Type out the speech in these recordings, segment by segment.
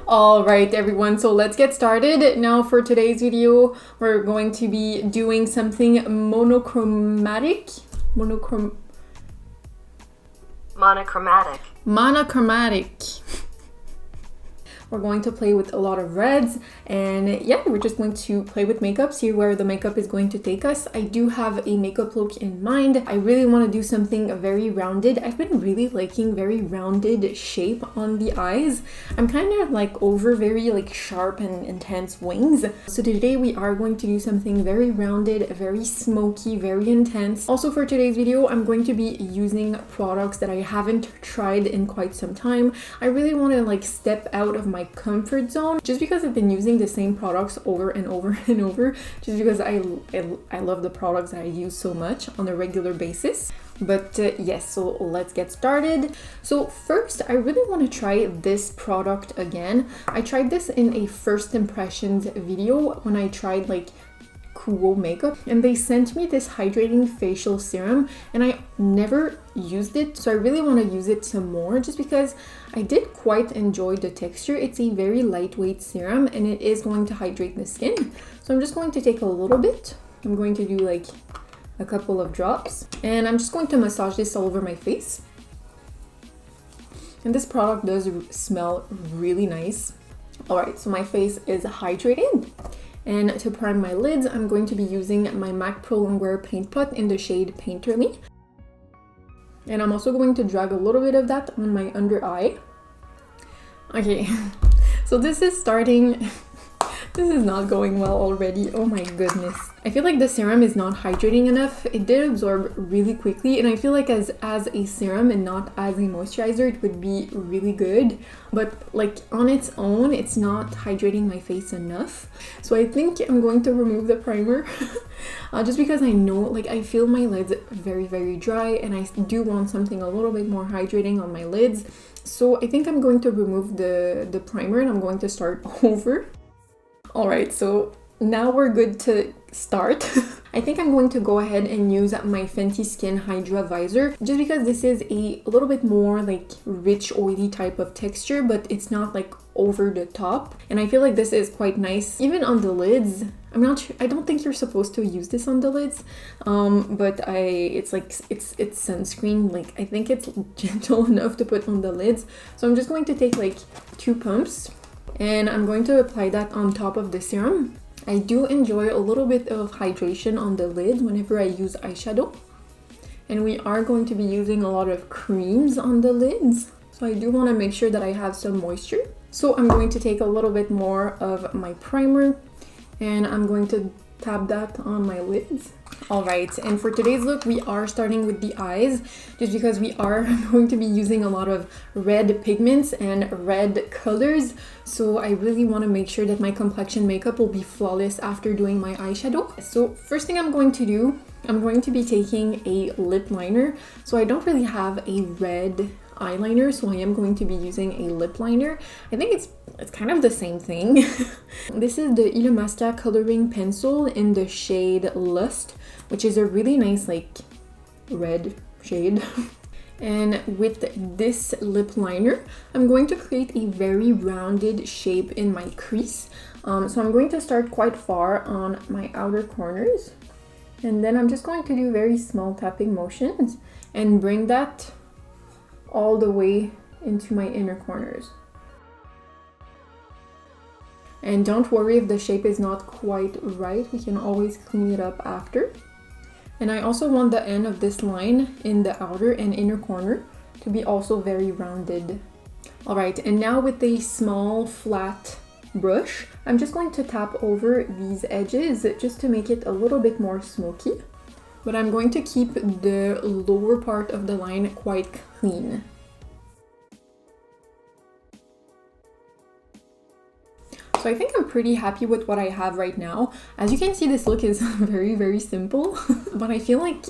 Alright everyone, so let's get started. Now for today's video, we're going to be doing something monochromatic. Monochromatic. We're going to play with a lot of reds, and yeah, we're just going to play with makeup, see where the makeup is going to take us. I do have a makeup look in mind. I really want to do something very rounded. I've been really liking very rounded shape on the eyes. I'm kind of like over very like sharp and intense wings. So today we are going to do something very rounded, very smoky, very intense. Also for today's video, I'm going to be using products that I haven't tried in quite some time. I really want to like step out of my comfort zone just because I've been using the same products over and over and over, just because I love the products that I use so much on a regular basis. But yes, so let's get started. So first, I really want to try this product again. I tried this in a first impressions video when I tried like Kvdbeauty makeup, and they sent me this hydrating facial serum and I never used it, so I really want to use it some more just because I did quite enjoy the texture. It's a very lightweight serum and it is going to hydrate the skin. So I'm just going to take a little bit. I'm going to do like a couple of drops and I'm just going to massage this all over my face. And this product does smell really nice. Alright, so my face is hydrated. And to prime my lids, I'm going to be using my MAC Pro Longwear Paint Pot in the shade Painterly. And I'm also going to drag a little bit of that on my under eye. Okay, so this is starting... This is not going well already. Oh my goodness. I feel like the serum is not hydrating enough. It did absorb really quickly, and I feel like as a serum and not as a moisturizer, it would be really good. But like on its own, it's not hydrating my face enough. So I think I'm going to remove the primer just because I know, like I feel my lids very dry and I do want something a little bit more hydrating on my lids. So I think I'm going to remove the primer and I'm going to start over. Alright, so now we're good to start. I think I'm going to go ahead and use my Fenty Skin Hydra Visor just because this is a little bit more like rich oily type of texture, but it's not like over the top, and I feel like this is quite nice even on the lids. I'm not sure, I don't think you're supposed to use this on the lids, but it's sunscreen, like I think it's gentle enough to put on the lids. So I'm just going to take like 2 pumps and I'm going to apply that on top of the serum. I do enjoy a little bit of hydration on the lid whenever I use eyeshadow. And we are going to be using a lot of creams on the lids, so I do want to make sure that I have some moisture. So I'm going to take a little bit more of my primer and I'm going to tap that on my lids. Alright, and for today's look, we are starting with the eyes, just because we are going to be using a lot of red pigments and red colors. So I really want to make sure that my complexion makeup will be flawless after doing my eyeshadow. So first thing I'm going to do, I'm going to be taking a lip liner. So I don't really have a red eyeliner, so I am going to be using a lip liner. I think it's kind of the same thing. This is the Illamasqua coloring pencil in the shade Lust, which is a really nice like red shade. And with this lip liner, I'm going to create a very rounded shape in my crease. So I'm going to start quite far on my outer corners, and then I'm just going to do very small tapping motions and bring that all the way into my inner corners. And don't worry if the shape is not quite right, we can always clean it up after. And I also want the end of this line in the outer and inner corner to be also very rounded. Alright, and now with a small flat brush, I'm just going to tap over these edges just to make it a little bit more smoky. But I'm going to keep the lower part of the line quite clean. So I think I'm pretty happy with what I have right now. As you can see, this look is very simple, but I feel like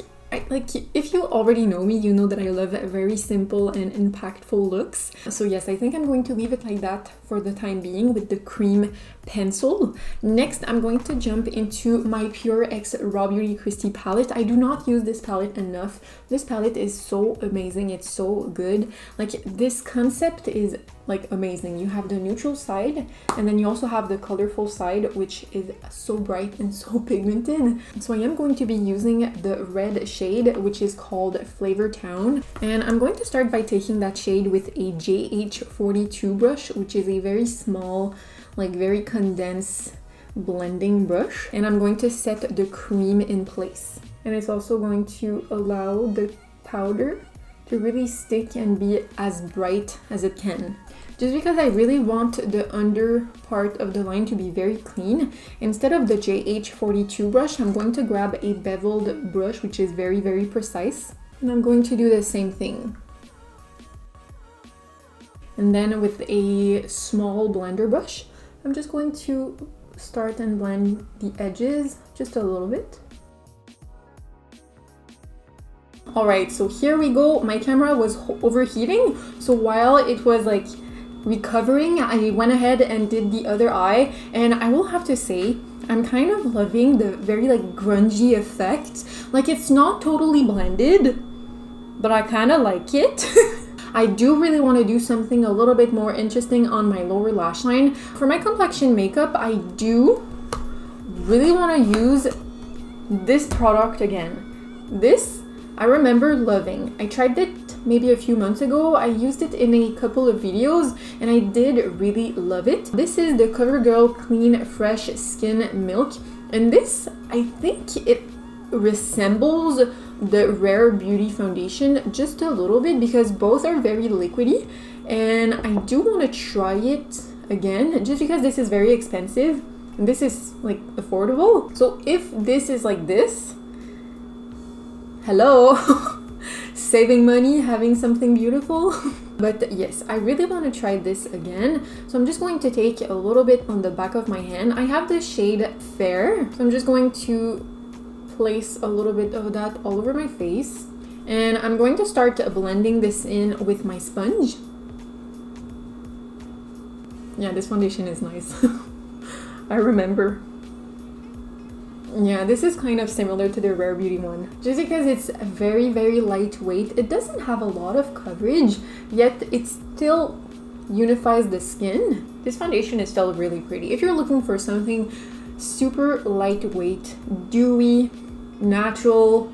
like, if you already know me, you know that I love very simple and impactful looks. So yes, I think I'm going to leave it like that for the time being with the cream pencil. Next, I'm going to jump into my Pure X Rawbeautykristi palette. I do not use this palette enough. This palette is so amazing. It's so good. Like, this concept is like amazing. You have the neutral side, and then you also have the colorful side, which is so bright and so pigmented. So I am going to be using the red shade, which is called Flavor Town, and I'm going to start by taking that shade with a JH42 brush, which is a very small, like very condensed blending brush, and I'm going to set the cream in place. And it's also going to allow the powder to really stick and be as bright as it can. Just because I really want the under part of the line to be very clean, instead of the JH42 brush, I'm going to grab a beveled brush, which is very, very precise. And I'm going to do the same thing. And then with a small blender brush, I'm just going to start and blend the edges just a little bit. Alright, so here we go. My camera was overheating, so while it was like recovering, I went ahead and did the other eye, and I will have to say I'm kind of loving the very like grungy effect. Like, it's not totally blended, but I kind of like it. I do really want to do something a little bit more interesting on my lower lash line. For my complexion makeup, I do really want to use this product again. This I remember loving. I tried it maybe a few months ago. I used it in a couple of videos and I did really love it. This is the Covergirl Clean Fresh Skin Milk, and this, I think it resembles the Rare Beauty foundation just a little bit because both are very liquidy, and I do want to try it again just because this is very expensive and this is like affordable. So if this is like this, hello. Saving money, having something beautiful. But yes, I really want to try this again. So I'm just going to take a little bit on the back of my hand. I have the shade Fair, so I'm just going to place a little bit of that all over my face, and I'm going to start blending this in with my sponge. Yeah, this foundation is nice. I remember. Yeah, this is kind of similar to the Rare Beauty one, just because it's very, very lightweight. It doesn't have a lot of coverage, yet it still unifies the skin. This foundation is still really pretty. If you're looking for something super lightweight, dewy, natural,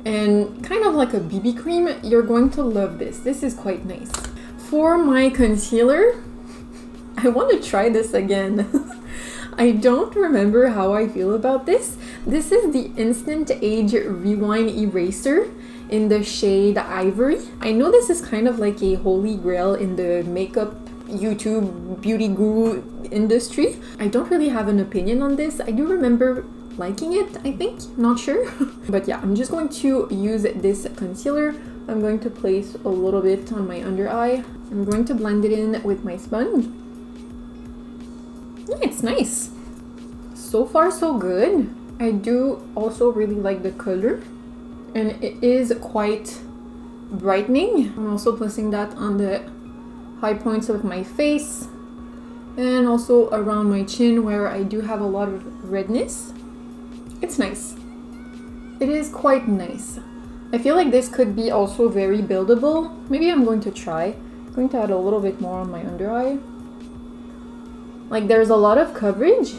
and kind of like a BB cream, you're going to love this. This is quite nice. For my concealer, I want to try this again. I don't remember how I feel about this. This is the Instant Age Rewind Eraser in the shade Ivory. I know this is kind of like a holy grail in the makeup YouTube beauty guru industry. I don't really have an opinion on this. I do remember liking it, I think, not sure. But yeah, I'm just going to use this concealer. I'm going to place a little bit on my under eye. I'm going to blend it in with my sponge. Yeah, it's nice. So far, so good. I do also really like the color, and it is quite brightening. I'm also placing that on the high points of my face and also around my chin where I do have a lot of redness. It's nice. It is quite nice. I feel like this could be also very buildable. Maybe I'm going to try. I'm going to add a little bit more on my under eye. Like, there's a lot of coverage,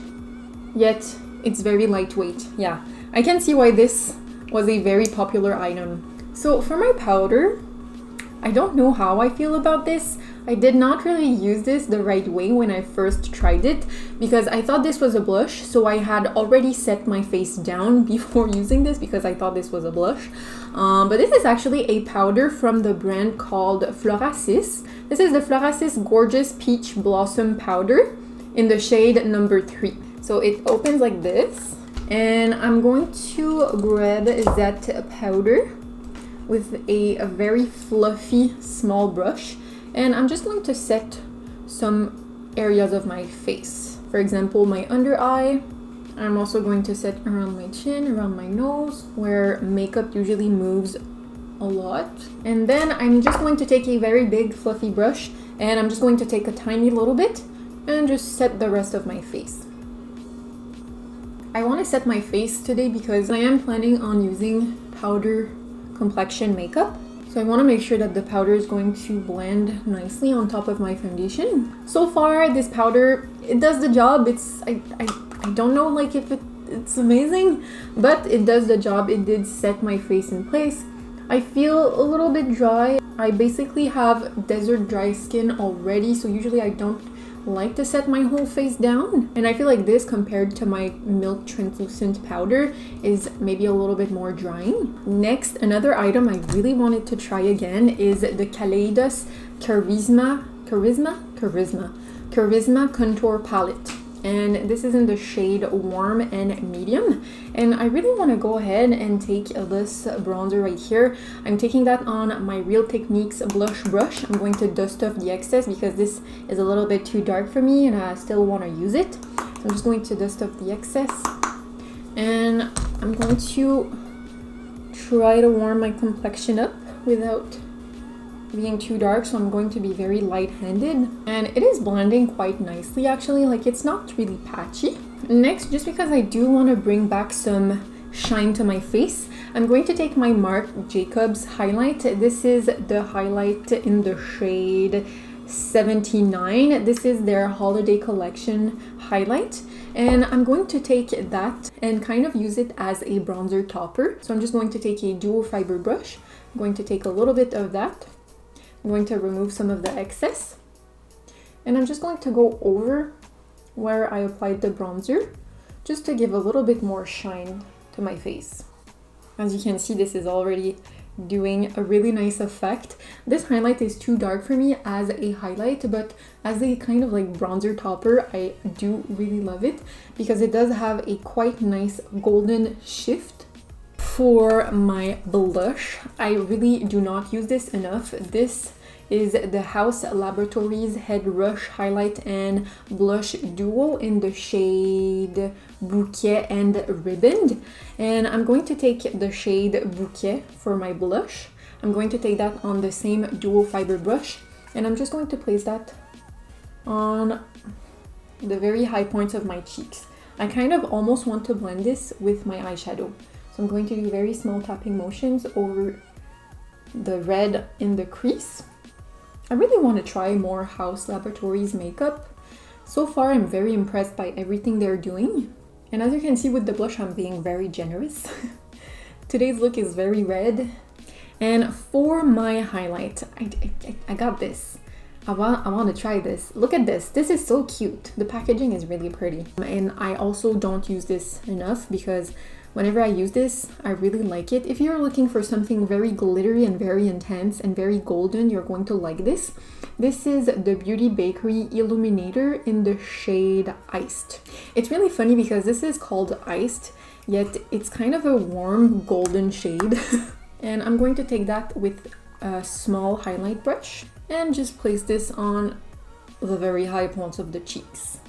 yet it's very lightweight. Yeah, I can see why this was a very popular item. So for my powder, I don't know how I feel about this. I did not really use this the right way when I first tried it because I thought this was a blush, so I had already set my face down before using this because I thought this was a blush. But this is actually a powder from the brand called Florasis. This is the Florasis Gorgeous Peach Blossom Powder in the shade number 3. So it opens like this, and I'm going to grab that powder with a very fluffy small brush, and I'm just going to set some areas of my face. For example, my under eye, I'm also going to set around my chin, around my nose, where makeup usually moves a lot. And then I'm just going to take a very big fluffy brush and I'm just going to take a tiny little bit and just set the rest of my face. I want to set my face today because I am planning on using powder complexion makeup. So I want to make sure that the powder is going to blend nicely on top of my foundation. So far, this powder, it does the job. I don't know like if it's amazing, but it does the job. It did set my face in place. I feel a little bit dry. I basically have desert dry skin already, so usually I don't like to set my whole face down. And I feel like this compared to my milk translucent powder is maybe a little bit more drying. Next, another item I really wanted to try again is the Kaleidosmakeup Charisma Contour Palette. And this is in the shade Warm and Medium. And I really want to go ahead and take this bronzer right here. I'm taking that on my Real Techniques blush brush. I'm going to dust off the excess because this is a little bit too dark for me and I still want to use it. So I'm just going to dust off the excess. And I'm going to try to warm my complexion up without being too dark, so I'm going to be very light-handed, and it is blending quite nicely actually, like it's not really patchy. Next, just because I do want to bring back some shine to my face, I'm going to take my Marc Jacobs highlight. This is the highlight in the shade 79. This is their holiday collection highlight, and I'm going to take that and kind of use it as a bronzer topper. So I'm just going to take a dual fiber brush. I'm going to take a little bit of that. I'm going to remove some of the excess, and I'm just going to go over where I applied the bronzer just to give a little bit more shine to my face. As you can see, this is already doing a really nice effect. This highlight is too dark for me as a highlight, but as a kind of like bronzer topper, I do really love it because it does have a quite nice golden shift. For my blush, I really do not use this enough. This is the Hauslabs Head Rush Highlight and Blush Duo in the shade Bouquet and Ribbon. And I'm going to take the shade Bouquet for my blush. I'm going to take that on the same dual fiber brush, and I'm just going to place that on the very high points of my cheeks. I kind of almost want to blend this with my eyeshadow. So I'm going to do very small tapping motions over the red in the crease. I really want to try more Hauslabs makeup. So far, I'm very impressed by everything they're doing. And as you can see with the blush, I'm being very generous. Today's look is very red. And for my highlight, I got this. I want to try this. Look at this. This is so cute. The packaging is really pretty. And I also don't use this enough because whenever I use this, I really like it. If you're looking for something very glittery and very intense and very golden, you're going to like this. This is the Beauty Bakerie Illuminator in the shade Iced. It's really funny because this is called Iced, yet it's kind of a warm golden shade. And I'm going to take that with a small highlight brush and just place this on the very high points of the cheeks.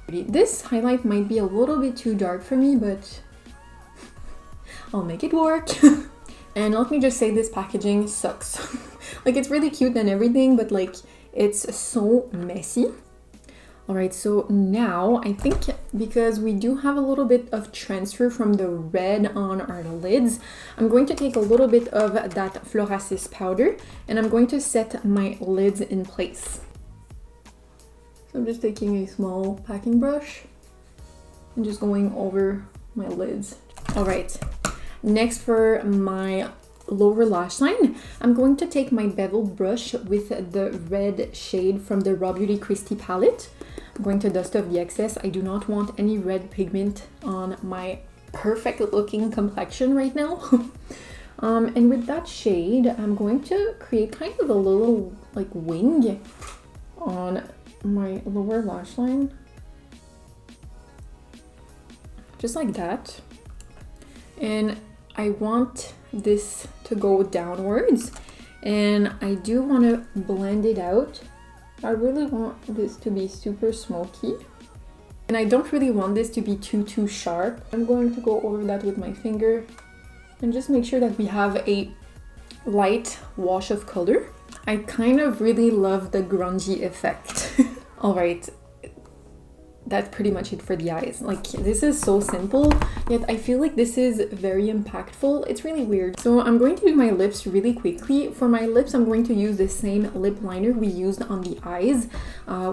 This highlight might be a little bit too dark for me, but I'll make it work. And let me just say, this packaging sucks. Like, it's really cute and everything, but like, it's so messy. Alright, so now I think because we do have a little bit of transfer from the red on our lids, I'm going to take a little bit of that Florasis powder and I'm going to set my lids in place. So I'm just taking a small packing brush and just going over my lids. Alright, next for my lower lash line, I'm going to take my beveled brush with the red shade from the Rawbeautykristi palette. I'm going to dust off the excess. I do not want any red pigment on my perfect looking complexion right now. And with that shade, I'm going to create kind of a little like wing on my lower lash line. Just like that. And I want this to go downwards, and I do want to blend it out. I really want this to be super smoky, And I don't really want this to be too sharp. I'm going to go over that with my finger and just make sure that we have a light wash of color. I kind of really love the grungy effect. All right, that's pretty much it for the eyes. Like, this is so simple, yet I feel like this is very impactful. It's really weird. So I'm going to do my lips really quickly. For my lips, I'm going to use the same lip liner we used on the eyes,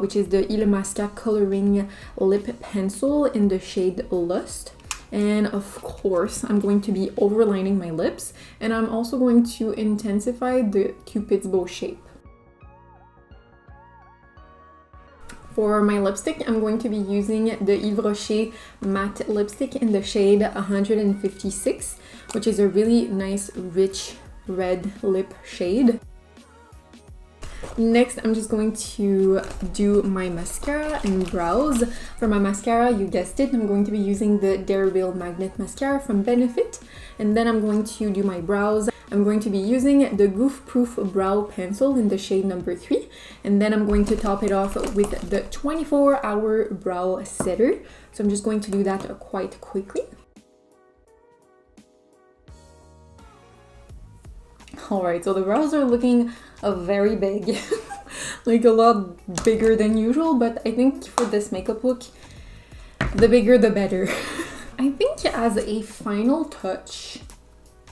which is the Illamasqua Coloring Lip Pencil in the shade Lust. And of course, I'm going to be overlining my lips, and I'm also going to intensify the Cupid's bow shape. For my lipstick, I'm going to be using the Yves Rocher matte lipstick in the shade 156, which is a really nice, rich red lip shade. Next, I'm just going to do my mascara and brows. For my mascara, you guessed it, I'm going to be using the Dare Real Magnet Mascara from Benefit. And then I'm going to do my brows. I'm going to be using the Goof Proof Brow Pencil in the shade number 3. And then I'm going to top it off with the 24-hour Brow Setter. So I'm just going to do that quite quickly. Alright, so the brows are looking very big, like a lot bigger than usual, but I think for this makeup look, the bigger the better. I think as a final touch,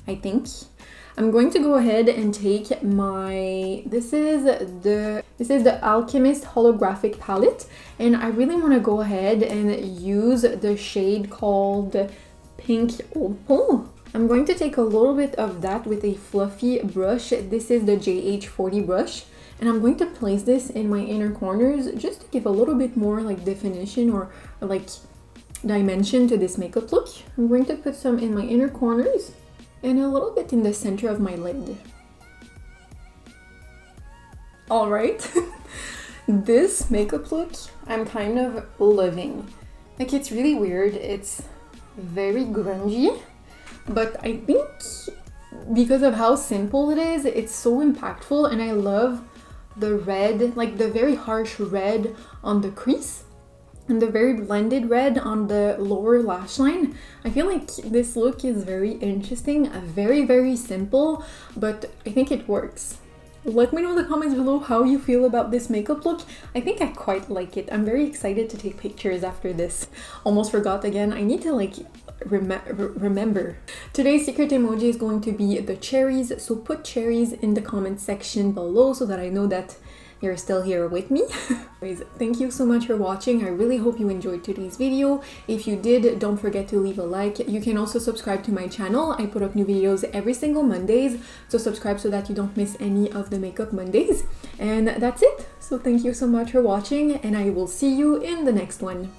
I'm going to go ahead and take my, this is the Alchemist holographic palette, and I really want to go ahead and use the shade called Pink Opal. I'm going to take a little bit of that with a fluffy brush. This is the JH40 brush, and I'm going to place this in my inner corners just to give a little bit more like definition or like dimension to this makeup look. I'm going to put some in my inner corners and a little bit in the center of my lid. All right, this makeup look I'm kind of loving. Like, it's really weird. It's very grungy. But I think because of how simple it is, it's so impactful, and I love the red, like the very harsh red on the crease and the very blended red on the lower lash line. I feel like this look is very interesting, very simple, but I think it works. Let me know in the comments below how you feel about this makeup look. I think I quite like it. I'm very excited to take pictures after this. Almost forgot again. I need to like remember. Today's secret emoji is going to be the cherries, so put cherries in the comment section below so that I know that you're still here with me. Anyways, thank you so much for watching. I really hope you enjoyed today's video. If you did, don't forget to leave a like. You can also subscribe to my channel. I put up new videos every single Mondays, so subscribe so that you don't miss any of the Makeup Mondays. And that's it. So thank you so much for watching, and I will see you in the next one.